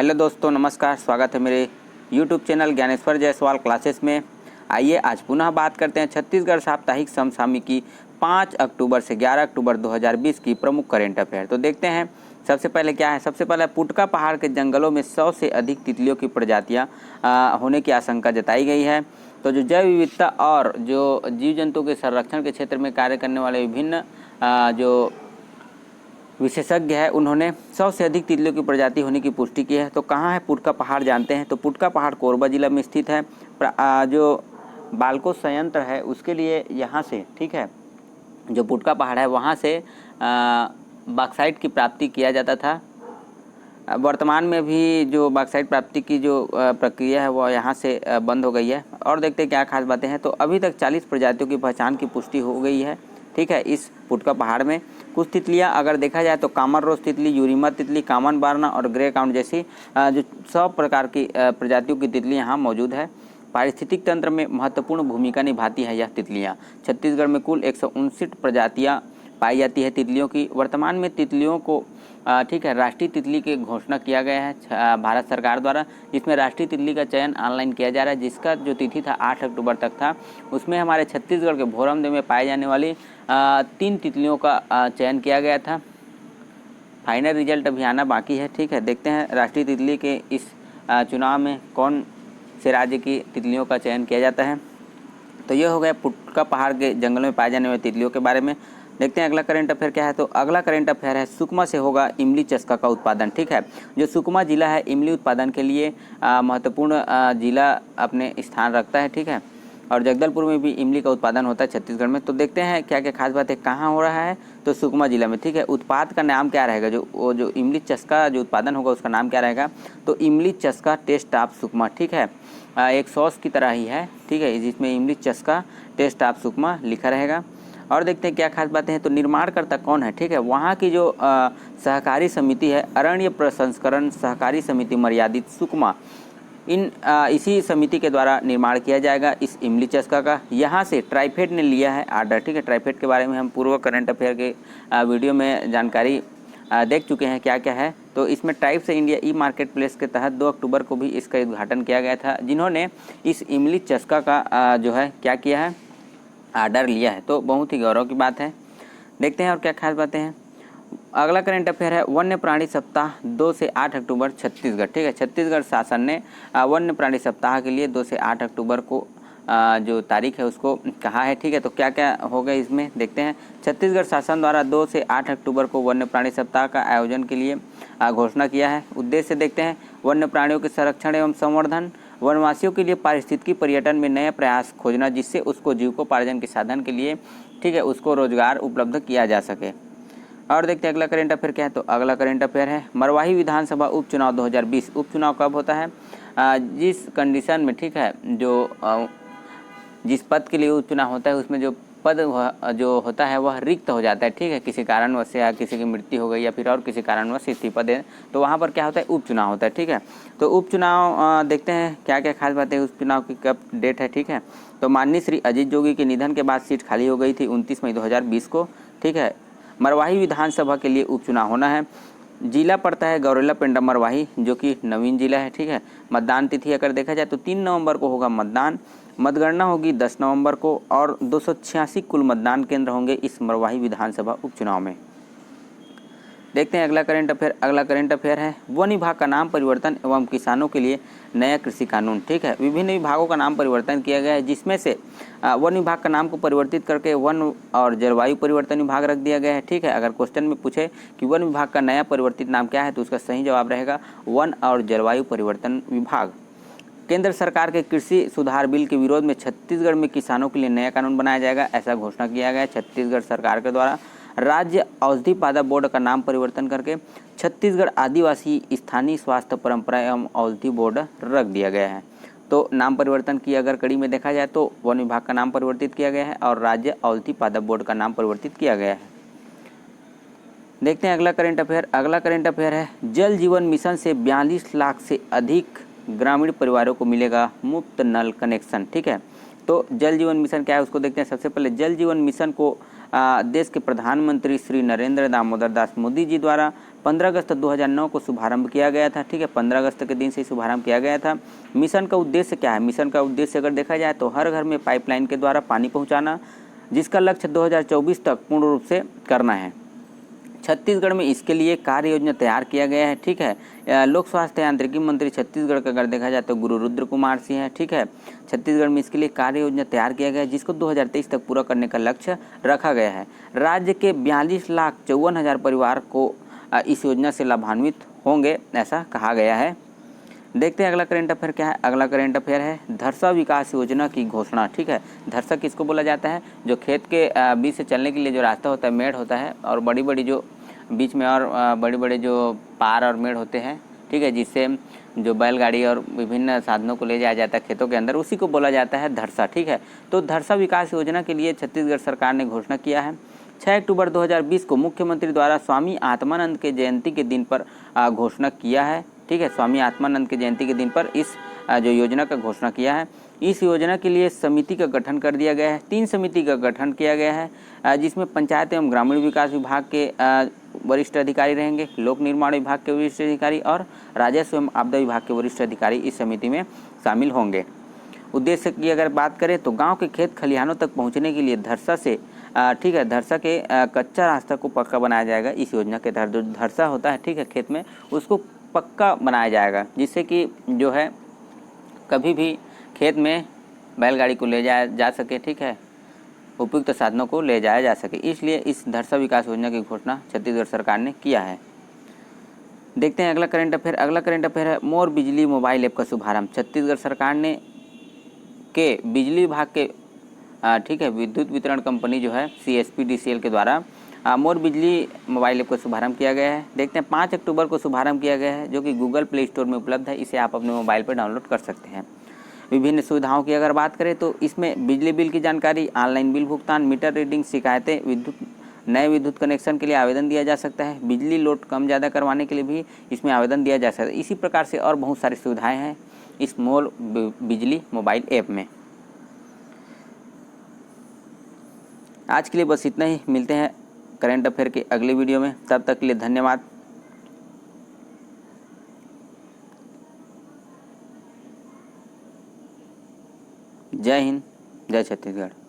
Hello दोस्तों, नमस्कार। स्वागत है मेरे YouTube channel Dnyaneshwar Jaiswal classes में। आइए आज पुनः बात करते हैं छत्तीसगढ़ साप्ताहिक समसामयिकी 5 अक्टूबर से 11 अक्टूबर 2020 की प्रमुख करेंट अफेयर। तो देखते हैं सबसे पहले क्या है। सबसे पहले पुटका पहाड़ के जंगलों में 100 से अधिक तितलियों की प्रजातियां होने की आशंका जताई गई है। तो जो जैव विविधता और जो जीव जंतु के संरक्षण के क्षेत्र में कार्य करने वाले विभिन्न जो विशेषज्ञ है उन्होंने 100 से अधिक तितलियों की प्रजाति होने की पुष्टि की है। तो कहाँ है पुटका पहाड़, जानते हैं। तो पुटका पहाड़ कोरबा जिला में स्थित है। जो बालको संयंत्र है उसके लिए यहाँ से, ठीक है, जो पुटका पहाड़ है वहाँ से बॉक्साइट की प्राप्ति किया जाता था। वर्तमान में भी जो बॉक्साइट प्राप्ति की जो प्रक्रिया है वो यहाँ से बंद हो गई है। और देखते हैं क्या खास बातें हैं। तो अभी तक 40 प्रजातियों की पहचान की पुष्टि हो गई है, ठीक है, इस पुटका पहाड़ में। कुछ तितलियां अगर देखा जाए तो कामन रोज तितली, यूरिमा तितली, कामन बारना और ग्रे काउंट जैसी जो 100 प्रकार की प्रजातियों की तितली यहाँ मौजूद है। पारिस्थितिक तंत्र में महत्वपूर्ण भूमिका निभाती है यह तितलियाँ। छत्तीसगढ़ में कुल 159 प्रजातियाँ पाई जाती है तितलियों की। वर्तमान में तितलियों को, ठीक है, राष्ट्रीय तितली की घोषणा किया गया है भारत सरकार द्वारा, जिसमें राष्ट्रीय तितली का चयन ऑनलाइन किया जा रहा है, जिसका जो तिथि था 8 अक्टूबर तक था। उसमें हमारे छत्तीसगढ़ के भोरमदेव में पाए जाने वाली 3 तितलियों का चयन किया गया था। फाइनल रिजल्ट अभी आना बाकी है, ठीक है। देखते हैं राष्ट्रीय तितली के इस चुनाव में कौन से राज्य की तितलियों का चयन किया जाता है। तो ये हो गया पुटका पहाड़ के जंगलों में पाए जाने वाली तितलियों के बारे में। देखते हैं अगला करंट अफेयर क्या है। तो अगला करंट अफेयर है सुकमा से होगा इमली चस्का का उत्पादन, ठीक है। जो सुकमा जिला है इमली उत्पादन के लिए महत्वपूर्ण जिला अपने स्थान रखता है, ठीक है। और जगदलपुर में भी इमली का उत्पादन होता है छत्तीसगढ़ में। तो देखते हैं क्या क्या खास बात है, कहाँ हो रहा है। तो सुकमा जिला में, ठीक है। उत्पाद का नाम क्या रहेगा, जो इमली चस्का जो उत्पादन होगा उसका नाम क्या रहेगा। तो इमली चस्का टेस्ट ऑफ सुकमा, ठीक है। एक सॉस की तरह ही है, ठीक है, जिसमें इमली चस्का टेस्ट ऑफ सुकमा लिखा रहेगा। और देखते हैं क्या खास बातें हैं। तो निर्माणकर्ता कौन है, ठीक है। वहाँ की जो सहकारी समिति है अरण्य प्रसंस्करण सहकारी समिति मर्यादित सुकमा, इसी समिति के द्वारा निर्माण किया जाएगा इस इमली चस्का का। यहाँ से ट्राइफेड ने लिया है आर्डर, ठीक है। ट्राइफेड के बारे में हम पूर्व करंट अफेयर के वीडियो में जानकारी देख चुके हैं क्या क्या है। तो इसमें टाइप्स इंडिया ई मार्केट प्लेस के तहत 2 अक्टूबर को भी इसका उद्घाटन किया गया था, जिन्होंने इस इमली चस्का का जो है क्या किया है, आर्डर लिया है। तो बहुत ही गौरव की बात है। देखते हैं और क्या खास बातें हैं। अगला करंट अफेयर है वन्य प्राणी सप्ताह 2 से 8 अक्टूबर छत्तीसगढ़, ठीक है। छत्तीसगढ़ शासन ने वन्य प्राणी सप्ताह के लिए 2 से 8 अक्टूबर को जो तारीख है उसको कहा है, ठीक है। तो क्या क्या होगा इसमें देखते हैं। छत्तीसगढ़ शासन द्वारा 2 से 8 अक्टूबर को वन्य प्राणी सप्ताह का आयोजन के लिए घोषणा किया है। उद्देश्य देखते हैं वन्य प्राणियों के संरक्षण एवं संवर्धन, वनवासियों के लिए पारिस्थितिकी पर्यटन में नए प्रयास खोजना, जिससे उसको जीविकोपार्जन के साधन के लिए, ठीक है, उसको रोजगार उपलब्ध किया जा सके। और देखते हैं अगला करंट अफेयर क्या है। तो अगला करंट अफेयर है मरवाही विधानसभा उपचुनाव 2020। उपचुनाव कब होता है, जिस कंडीशन में, ठीक है, जो जिस पद के लिए उपचुनाव होता है उसमें जो पद जो होता है वह रिक्त हो जाता है, ठीक है, किसी कारणवश से, या किसी की मृत्यु हो गई या फिर और किसी कारणवश इस्तीफा दे, तो वहाँ पर क्या होता है, उपचुनाव होता है, ठीक है। तो उपचुनाव देखते हैं क्या क्या खास बातें, उपचुनाव की कब डेट है, ठीक है। तो माननीय श्री अजीत जोगी के निधन के बाद सीट खाली हो गई थी 29 मई 2020 को, ठीक है। मरवाही विधानसभा के लिए उपचुनाव होना है। जिला पड़ता है गौरेला पेंडा मरवाही, जो कि नवीन जिला है, ठीक है। मतदान तिथि अगर देखा जाए तो 3 नवंबर को होगा मतदान। मतगणना होगी 10 नवंबर को और 286 कुल मतदान केंद्र होंगे इस मरवाही विधानसभा उपचुनाव में। देखते हैं अगला करंट अफेयर। अगला करंट अफेयर है वन विभाग का नाम परिवर्तन एवं किसानों के लिए नया कृषि कानून, ठीक है। विभिन्न विभागों का नाम परिवर्तन किया गया है, जिसमें से वन विभाग का नाम को परिवर्तित करके वन और जलवायु परिवर्तन विभाग रख दिया गया है, ठीक है। अगर क्वेश्चन में पूछे कि वन विभाग का नया परिवर्तित नाम क्या है तो उसका सही जवाब रहेगा वन और जलवायु परिवर्तन विभाग। केंद्र सरकार के कृषि सुधार बिल के विरोध में छत्तीसगढ़ में किसानों के लिए नया कानून बनाया जाएगा, ऐसा घोषणा किया गया है छत्तीसगढ़ सरकार के द्वारा। राज्य औषधि पादप बोर्ड का नाम परिवर्तन करके छत्तीसगढ़ आदिवासी स्थानीय स्वास्थ्य परंपरा एवं औषधि बोर्ड रख दिया गया है। तो नाम परिवर्तन की अगर कड़ी में देखा जाए तो वन विभाग का नाम परिवर्तित किया गया है और राज्य औषधि पादप बोर्ड का नाम परिवर्तित किया गया है। देखते हैं अगला करंट अफेयर। अगला करंट अफेयर है जल जीवन मिशन से 42 लाख से अधिक ग्रामीण परिवारों को मिलेगा मुफ्त नल कनेक्शन, ठीक है। तो जल जीवन मिशन क्या है उसको देखते हैं। सबसे पहले जल जीवन मिशन को देश के प्रधानमंत्री श्री नरेंद्र दामोदर दास मोदी जी द्वारा 15 अगस्त 2009 को शुभारंभ किया गया था। ठीक है, 15 अगस्त के दिन से शुभारंभ किया गया था। मिशन का उद्देश्य क्या है? मिशन का उद्देश्य अगर देखा जाए तो हर घर में पाइपलाइन के द्वारा पानी पहुँचाना, जिसका लक्ष्य 2024 तक पूर्ण रूप से करना है। छत्तीसगढ़ में इसके लिए कार्य योजना तैयार किया गया है। ठीक है, लोक स्वास्थ्य यांत्रिकी मंत्री छत्तीसगढ़ का अगर देखा जाए तो गुरु रुद्रकुमार सिंह है। ठीक है, छत्तीसगढ़ में इसके लिए कार्य योजना तैयार किया गया है, जिसको 2023 तक पूरा करने का लक्ष्य रखा गया है। राज्य के 42,54,000 परिवार को इस योजना से लाभान्वित होंगे, ऐसा कहा गया है। देखते हैं अगला करंट अफेयर क्या है। अगला करंट अफेयर है धरसा विकास योजना की घोषणा। ठीक है, धरसा किसको बोला जाता है? जो खेत के बीच से चलने के लिए जो रास्ता होता है, मेड़ होता है, और बड़ी बड़ी जो बीच में और बड़े बड़े जो पार और मेड़ होते हैं, ठीक है, जिससे जो बैलगाड़ी और विभिन्न साधनों को ले जाया जाता है खेतों के अंदर, उसी को बोला जाता है धरसा। ठीक है, तो धरसा विकास योजना के लिए छत्तीसगढ़ सरकार ने घोषणा किया है। 6 अक्टूबर 2020 को मुख्यमंत्री द्वारा स्वामी आत्मानंद के जयंती के दिन पर घोषणा किया है। ठीक है, स्वामी आत्मानंद की जयंती के दिन पर इस जो योजना का घोषणा किया है। इस योजना के लिए समिति का गठन कर दिया गया है। 3 समिति का गठन किया गया है, जिसमें पंचायत एवं ग्रामीण विकास विभाग के वरिष्ठ अधिकारी रहेंगे, लोक निर्माण विभाग के वरिष्ठ अधिकारी और राजस्व एवं आपदा विभाग के वरिष्ठ अधिकारी इस समिति में शामिल होंगे। उद्देश्य की अगर बात करें तो गाँव के खेत खलिहानों तक पहुँचने के लिए धरसा से ठीक है, धरसा के कच्चा रास्ता को पक्का बनाया जाएगा। इस योजना के तहत जो धरसा होता है, ठीक है, खेत में, उसको पक्का बनाया जाएगा, जिससे कि जो है कभी भी खेत में बैलगाड़ी को ले जाया जा सके। ठीक है, उपयुक्त साधनों को ले जाया जा सके, इसलिए इस धरसा विकास योजना की घोषणा छत्तीसगढ़ सरकार ने किया है। देखते हैं अगला करंट अफेयर। अगला करंट अफेयर है मोर बिजली मोबाइल ऐप का शुभारंभ। छत्तीसगढ़ सरकार ने के बिजली विभाग के ठीक है, विद्युत वितरण कंपनी जो है CSPDCL के द्वारा मोर बिजली मोबाइल ऐप का शुभारंभ किया गया है। देखते हैं 5 अक्टूबर को शुभारंभ किया गया है, जो कि गूगल प्ले स्टोर में उपलब्ध है। इसे आप अपने मोबाइल पर डाउनलोड कर सकते हैं। विभिन्न सुविधाओं की अगर बात करें तो इसमें बिजली बिल की जानकारी, ऑनलाइन बिल भुगतान, मीटर रीडिंग, शिकायतें, नए विद्युत कनेक्शन के लिए आवेदन दिया जा सकता है। बिजली लोड कम ज़्यादा करवाने के लिए भी इसमें आवेदन दिया जा सकता है। इसी प्रकार से और बहुत सारी सुविधाएँ हैं इस मोर बिजली मोबाइल ऐप में। आज के लिए बस इतना ही। मिलते हैं करंट अफेयर के अगले वीडियो में, तब तक के लिए धन्यवाद। जय हिंद, जय छत्तीसगढ़।